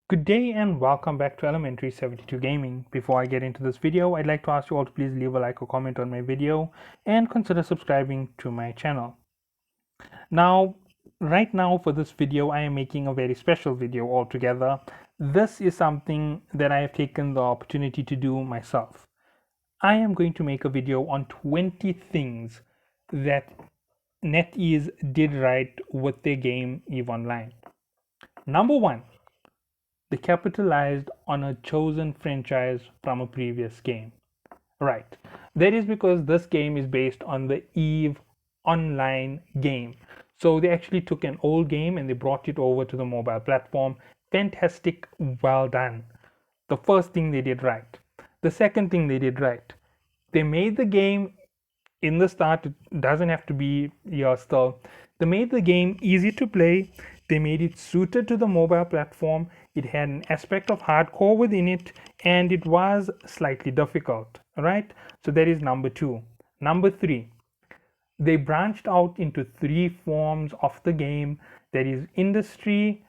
Good day and welcome back to Elementary 72 Gaming. Before I get into this video, I'd like to ask you all to please leave a like or comment on my video and consider subscribing to my channel. Now, right now for this video, I am making a very special video altogether. This is something that I have taken the opportunity to do myself. I am going to make a video on 20 things that NetEase did right with their game EVE Online. Number one, they capitalized on a chosen franchise from a previous game. Right. That is because this game is based on the EVE Online game. So they actually took an old game and they brought it over to the mobile platform. Fantastic, well done. The first thing they did right. The second thing they did right. They made the game in the start, it doesn't have to be your style. They made the game easy to play. They made it suited to the mobile platform. It had an aspect of hardcore within it, and it was slightly difficult. All right, so that is number two. Number three, they branched out into three forms of the game, that is industry,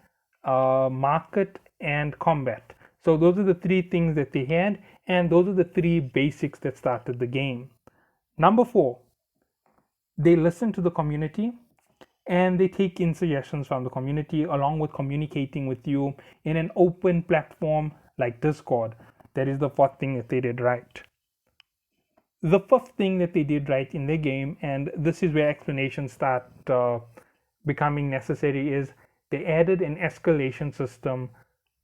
market, and combat. So those are the three things that they had, and those are the three basics that started the game. Number four, they listen to the community and they take in suggestions from the community along with communicating with you in an open platform like Discord. That is the fourth thing that they did right. The fifth thing that they did right in their game, and this is where explanations start becoming necessary, is they added an escalation system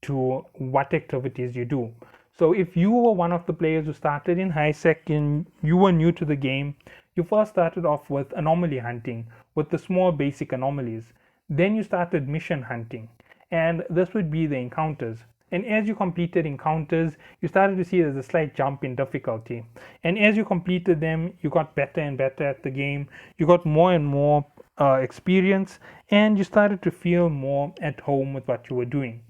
to what activities you do. So if you were one of the players who started in high sec and you were new to the game, you first started off with anomaly hunting with the small basic anomalies. Then you started mission hunting, and this would be the encounters. And as you completed encounters, you started to see there's a slight jump in difficulty. And as you completed them, you got better and better at the game. You got more and more experience, and you started to feel more at home with what you were doing.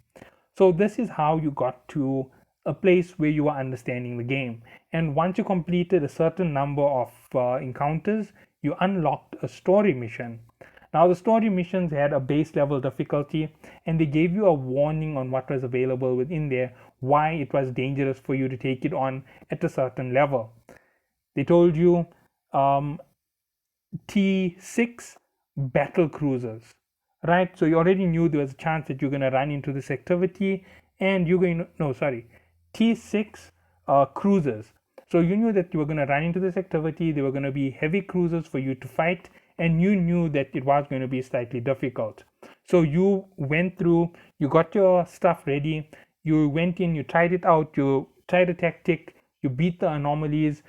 So this is how you got to a place where you were understanding the game. And once you completed a certain number of encounters, you unlocked a story mission. Now the story missions had a base level difficulty, and they gave you a warning on what was available within there, why it was dangerous for you to take it on at a certain level. They told you T6 battle cruisers, right? So you already knew there was a chance that you're going to run into this activity, and you're going to, no, sorry, T6 cruisers. So you knew that you were going to run into this activity. There were going to be heavy cruisers for you to fight, and you knew that it was going to be slightly difficult. So you went through, you got your stuff ready, you went in, you tried it out, you tried a tactic, you beat the anomalies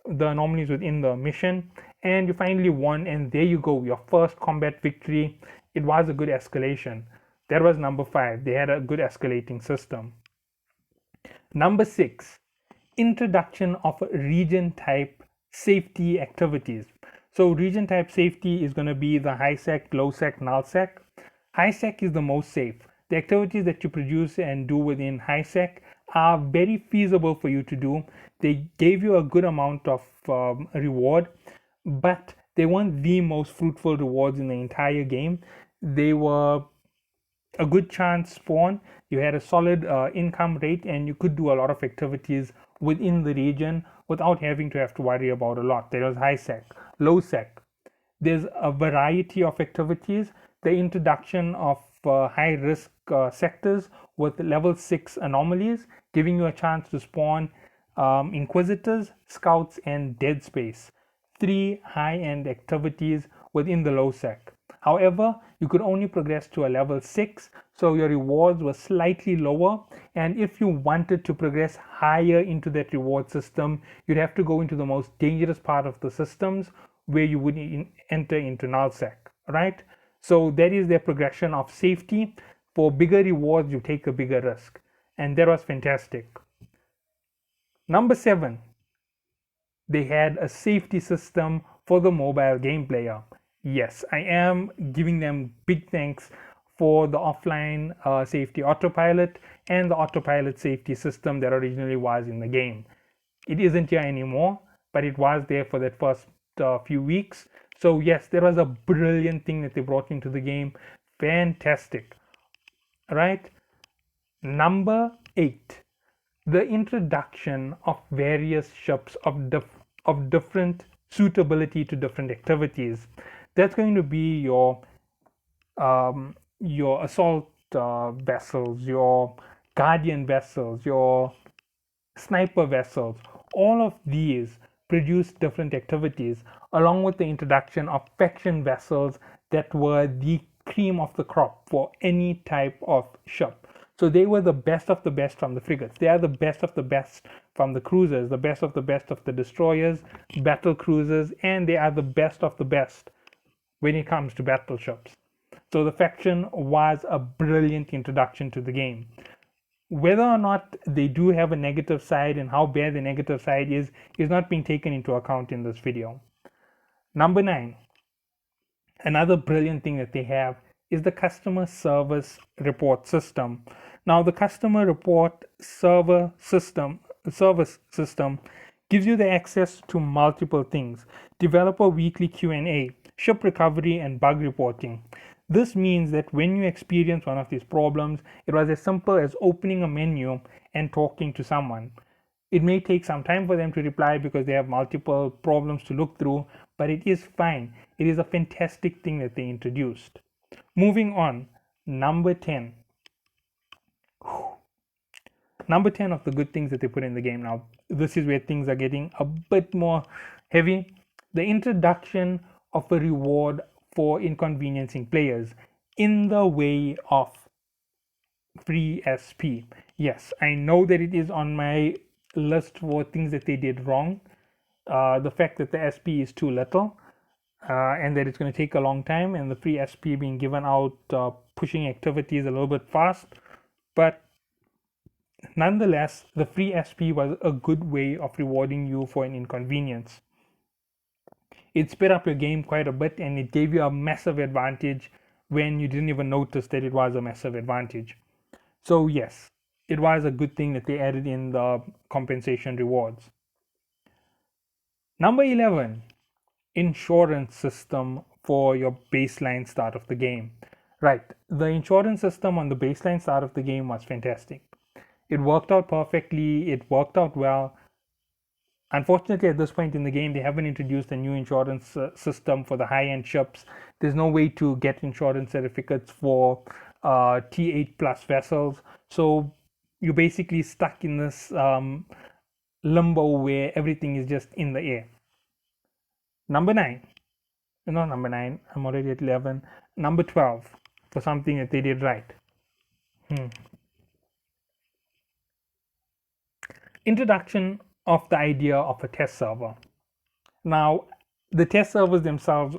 within the mission, and you finally won. And there you go, your first combat victory. It was a good escalation. That was number five. They had a good escalating system. Number six, introduction of region type safety activities. So region type safety is going to be the high sec, low sec, null sec. High sec is the most safe. The activities that you produce and do within high sec are very feasible for you to do. They gave you a good amount of reward, but they weren't the most fruitful rewards in the entire game. They were a good chance spawn. You had a solid income rate, and you could do a lot of activities within the region without having to have to worry about a lot. There was high sec, low sec. There's a variety of activities. The introduction of high risk sectors with level 6 anomalies, giving you a chance to spawn inquisitors, scouts, and dead space. Three high end activities within the low sec. However, you could only progress to a level 6, so your rewards were slightly lower. And if you wanted to progress higher into that reward system, you'd have to go into the most dangerous part of the systems, where you would enter into nullsec, right? So that is their progression of safety. For bigger rewards, you take a bigger risk, and that was fantastic. Number seven, they had a safety system for the mobile game player. Yes, I am giving them big thanks for the offline safety autopilot and the autopilot safety system that originally was in the game. It isn't here anymore, but it was there for that first few weeks. So yes, there was a brilliant thing that they brought into the game. Fantastic, right? Number 8, the introduction of various ships of different suitability to different activities. That's going to be your assault vessels, your guardian vessels, your sniper vessels. All of these produce different activities, along with the introduction of faction vessels that were the cream of the crop for any type of ship. So they were the best of the best from the frigates. They are the best of the best from the cruisers, the best of the best of the destroyers, battle cruisers, and they are the best of the best when it comes to battleships. So the faction was a brilliant introduction to the game. Whether or not they do have a negative side and how bad the negative side is not being taken into account in this video. Number 9, another brilliant thing that they have is the customer service report system. Now the customer report service system gives you the access to multiple things: developer weekly Q&A, ship recovery, and bug reporting. This means that when you experience one of these problems, it was as simple as opening a menu and talking to someone. It may take some time for them to reply because they have multiple problems to look through, but it is fine. It is a fantastic thing that they introduced. Moving on, number 10. Number 10 of the good things that they put in the game. Now, this is where things are getting a bit more heavy. The introduction of a reward for inconveniencing players in the way of free SP. Yes, I know that it is on my list for things that they did wrong. The fact that the SP is too little, and that it's going to take a long time, and the free SP being given out, pushing activities a little bit fast. But nonetheless, the free SP was a good way of rewarding you for an inconvenience. It sped up your game quite a bit, and it gave you a massive advantage when you didn't even notice that it was a massive advantage. So yes, it was a good thing that they added in the compensation rewards. Number 11, insurance system for your baseline start of the game. Right, the insurance system on the baseline start of the game was fantastic. It worked out perfectly, it worked out well. Unfortunately, at this point in the game, they haven't introduced a new insurance system for the high-end ships. There's no way to get insurance certificates for T8 plus vessels. So you're basically stuck in this limbo where everything is just in the air. Number 9. No, number 9. I'm already at 11. Number 12 for something that they did right. Introduction of the idea of a test server. Now, the test servers themselves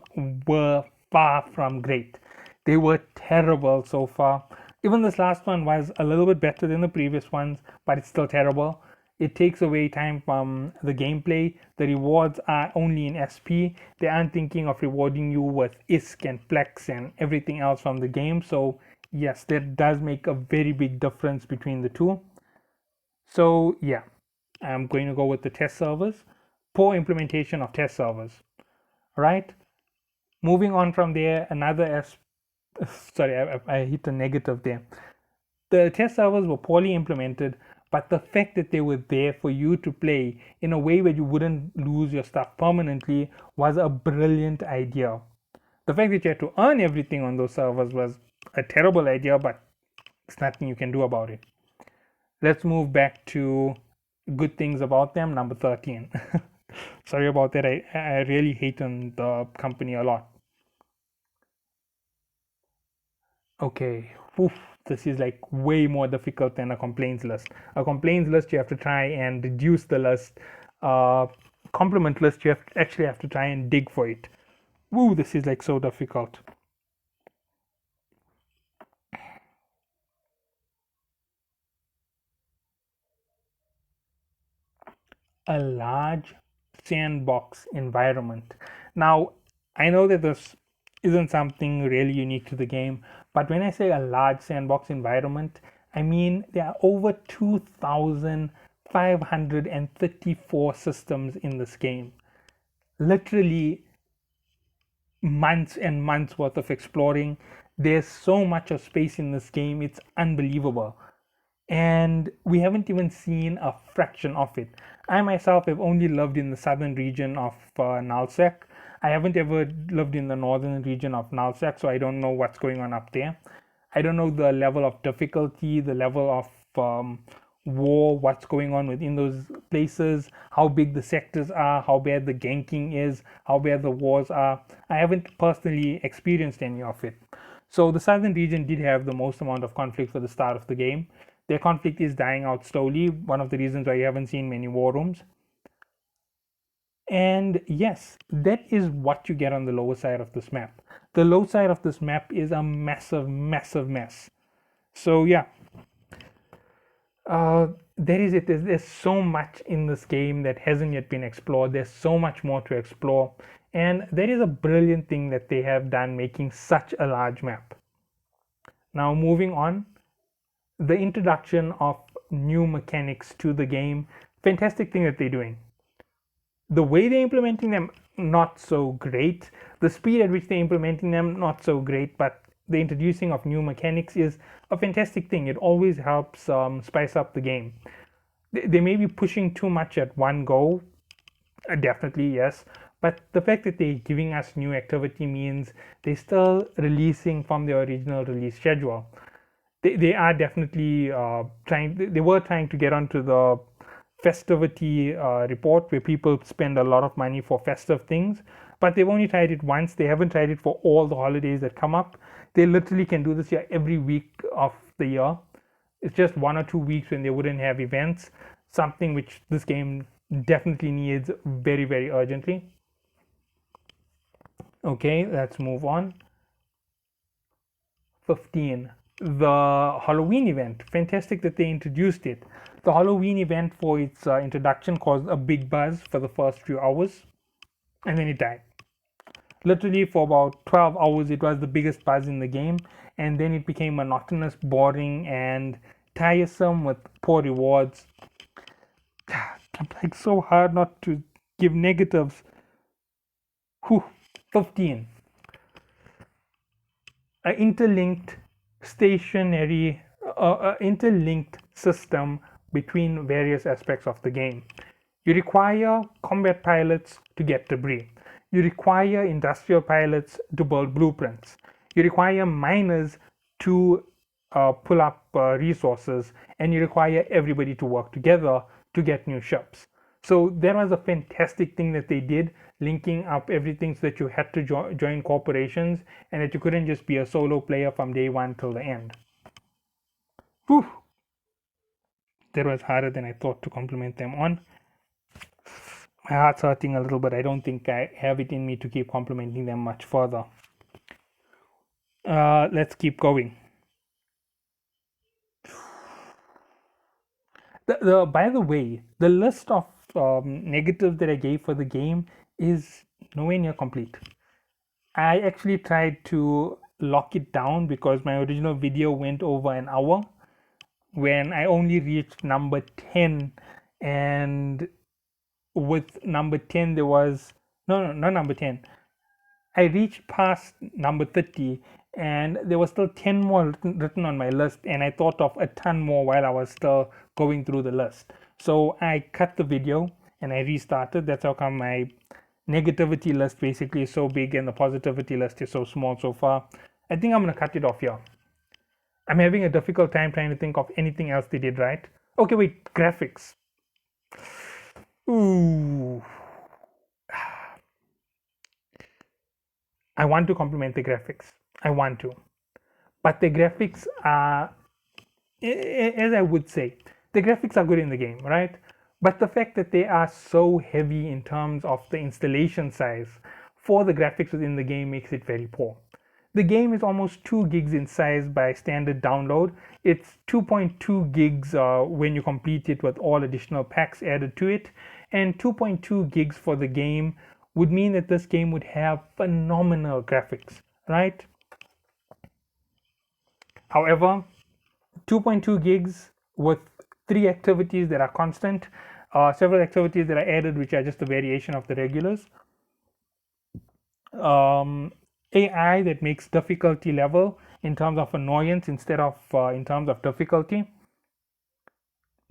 were far from great. They were terrible so far. Even this last one was a little bit better than the previous ones, but it's still terrible. It takes away time from the gameplay. The rewards are only in SP. They aren't thinking of rewarding you with ISK and Plex and everything else from the game. So yes, that does make a very big difference between the two. So yeah, I'm going to go with the test servers. Poor implementation of test servers. Right? Moving on from there, another sorry, I hit a negative there. The test servers were poorly implemented, but the fact that they were there for you to play in a way where you wouldn't lose your stuff permanently was a brilliant idea. The fact that you had to earn everything on those servers was a terrible idea, but there's nothing you can do about it. Let's move back to good things about them. Number 13. Sorry about that. I really hate on the company a lot. Okay, oof, this is like way more difficult than a complaints list. A complaints list, you have to try and reduce the list. Compliment list, you actually have to try and dig for it. Woo, this is like so difficult. A large sandbox environment. Now, I know that this isn't something really unique to the game, but when I say a large sandbox environment, I mean there are over 2,534 systems in this game. Literally months and months worth of exploring. There's so much of space in this game, it's unbelievable. and we haven't even seen a fraction of it. I myself have only lived in the southern region of Nalsec. I haven't ever lived in the northern region of Nalsec, so I don't know what's going on up there. I don't know the level of difficulty, the level of war, what's going on within those places, how big the sectors are, how bad the ganking is, how bad the wars are. I haven't personally experienced any of it. So the southern region did have the most amount of conflict for the start of the game. Their conflict is dying out slowly, one of the reasons why you haven't seen many war rooms. And yes, that is what you get on the lower side of this map. The low side of this map is a massive, massive mess. So yeah, there is it. There's so much in this game that hasn't yet been explored. There's so much more to explore, and that is a brilliant thing that they have done, making such a large map. Now moving on, the introduction of new mechanics to the game, fantastic thing that they're doing. The way they're implementing them, not so great. The speed at which they're implementing them, not so great. But the introducing of new mechanics is a fantastic thing. It always helps spice up the game. They may be pushing too much at one go, definitely yes. But the fact that they're giving us new activity means they're still releasing from the original release schedule. They are definitely they were trying to get onto the festivity report where people spend a lot of money for festive things, but they've only tried it once. They haven't tried it for all the holidays that come up. They literally can do this here every week of the year. It's just 1 or 2 weeks when they wouldn't have events, something which this game definitely needs very, very urgently. Okay, let's move on. 15, the Halloween event. Fantastic that they introduced it. The Halloween event, for its introduction, caused a big buzz for the first few hours, and then it died. Literally for about 12 hours it was the biggest buzz in the game, and then it became monotonous, boring, and tiresome with poor rewards. I'm like so hard not to give negatives. Whew. 15, an interlinked stationary interlinked system between various aspects of the game. You require combat pilots to get debris. You require industrial pilots to build blueprints. You require miners to pull up resources, and you require everybody to work together to get new ships. So that was a fantastic thing that they did, linking up everything so that you had to join corporations and that you couldn't just be a solo player from day one till the end. Whew. That was harder than I thought to compliment them on. My heart's hurting a little, but I don't think I have it in me to keep complimenting them much further. Let's keep going. By the way, the list of negatives that I gave for the game is nowhere near complete. I actually tried to lock it down because my original video went over an hour when I only reached number 10, and with number 10 there was no, not number 10. I reached past number 30 and there was still 10 more written on my list, and I thought of a ton more while I was still going through the list. So I cut the video and I restarted. That's how come my negativity list basically is so big and the positivity list is so small so far. I think I'm gonna cut it off here. I'm having a difficult time trying to think of anything else they did right. Okay, wait, graphics. Ooh. I want to compliment the graphics. I want to. But the graphics are, as I would say, the graphics are good in the game, right? But the fact that they are so heavy in terms of the installation size for the graphics within the game makes it very poor. The game is almost 2 gigs in size by standard download. It's 2.2 gigs when you complete it with all additional packs added to it, and 2.2 gigs for the game would mean that this game would have phenomenal graphics, right? However, 2.2 gigs with 3 activities that are constant, several activities that are added which are just a variation of the regulars, AI that makes difficulty level in terms of annoyance instead of in terms of difficulty,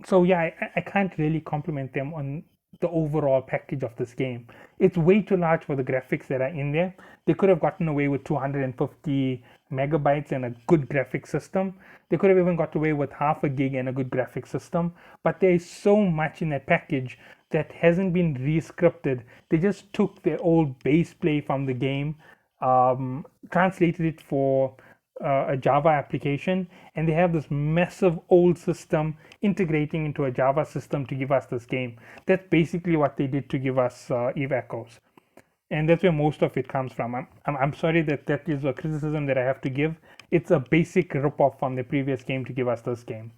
So yeah, I can't really compliment them on the overall package of this game. It's way too large for the graphics that are in there. They could have gotten away with 250 megabytes and a good graphic system. They could have even got away with half a gig and a good graphic system. But there is so much in that package that hasn't been re-scripted. They just took their old base play from the game, translated it for a Java application, and they have this massive old system integrating into a Java system to give us this game. That's basically what they did to give us Eve Echoes, and that's where most of it comes from. I'm sorry that that is a criticism that I have to give. It's a basic rip-off from the previous game to give us this game.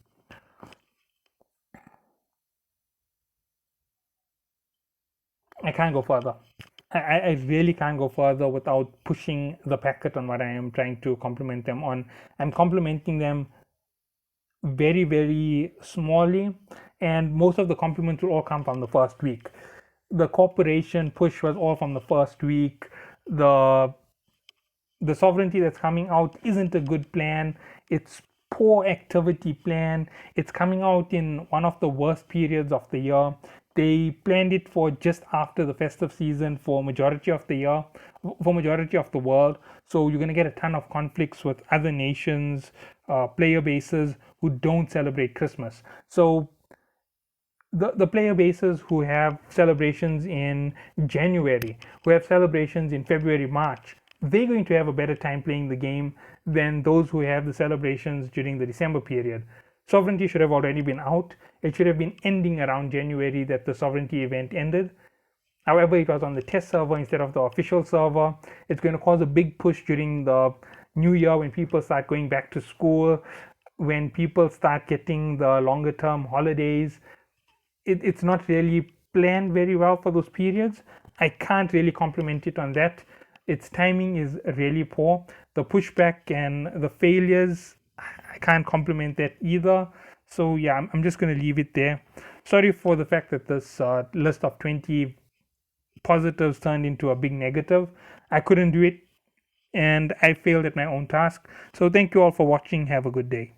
I can't go further. I really can't go further without pushing the packet on what I am trying to compliment them on. I'm complimenting them very, very smallly, and most of the compliments will all come from the first week. The corporation push was all from the first week. The the sovereignty that's coming out isn't a good plan. It's poor activity plan. It's coming out in one of the worst periods of the year. They planned it for just after the festive season for majority of the year, for majority of the world. So you're going to get a ton of conflicts with other nations, player bases who don't celebrate Christmas. So the player bases who have celebrations in January, who have celebrations in February, March, they're going to have a better time playing the game than those who have the celebrations during the December period. Sovereignty should have already been out. It should have been ending around January that the sovereignty event ended. However, it was on the test server instead of the official server. It's going to cause a big push during the new year when people start going back to school, when people start getting the longer term holidays. It's not really planned very well for those periods. I can't really compliment it on that. Its timing is really poor. The pushback and the failures, I can't compliment that either. So yeah, I'm just going to leave it there. Sorry for the fact that this list of 20 positives turned into a big negative. I couldn't do it and I failed at my own task. So thank you all for watching. Have a good day.